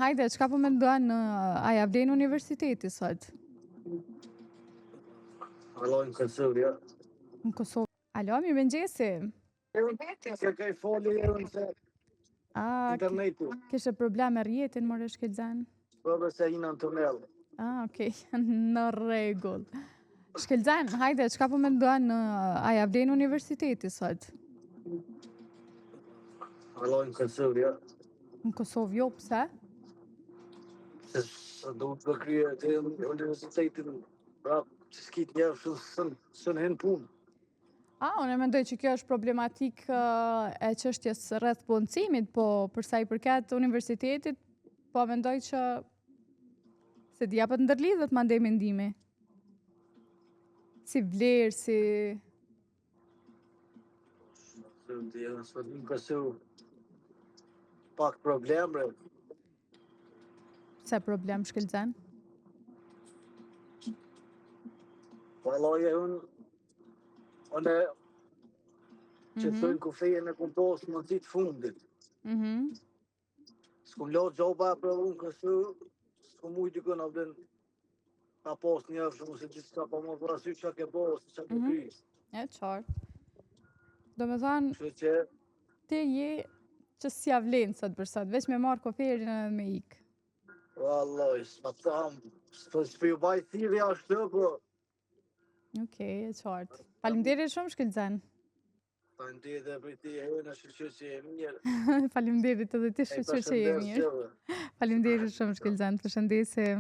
hajde, çka po mendon, a ja vlen universiteti sot? Alo, në Kosovë, ja. Në Kosovë. Alo, mirëmëngjesi. Se ka i foli e se internetu. Kishe problem me rrjetin, more shkelzan? Po se ina në tunel. Okej, në rregull. Shkelzan, hajde, çka po mendon, a ja vlen universiteti sot? Alo, në Kosovë, ja. Në Kosovë, jo, pse? Se do të krye të universitetin, prap, që s'kit njerë sën hen punë. Unë mendoj që kjo është problematik e çështjes rreth punësimit, po për sa i përket universitetit, po mendoj që se di apo të ndërlidhet mandej mendimi. Si vlerë, si... Në Kosovë, pak problem, bre. Se problem shkelzen? Valaje unë që thënë ku fejën e kum posë në të fundit. S'kum lo gjoba për unë kësë, s'kum ujtë dikën a vden ka posë një shumë se gjithë ka pa më vrasy që ke posë, që ke kry. E qartë. Do me thonë, Që që... ti je që s'ja vlenë sot për sot, veç me marrë koferin edhe me ikë. Vallaj, s'pa thamë, s'pju bajtë thiri ashtë të, po... Okej, e qartë. Faleminderit shumë shkelzen. Faleminderit edhe për ti e në shqyqyr që e mirë. Faleminderit edhe ti shqyqyr që e mirë. Faleminderit shumë shkelzen, përshëndesim.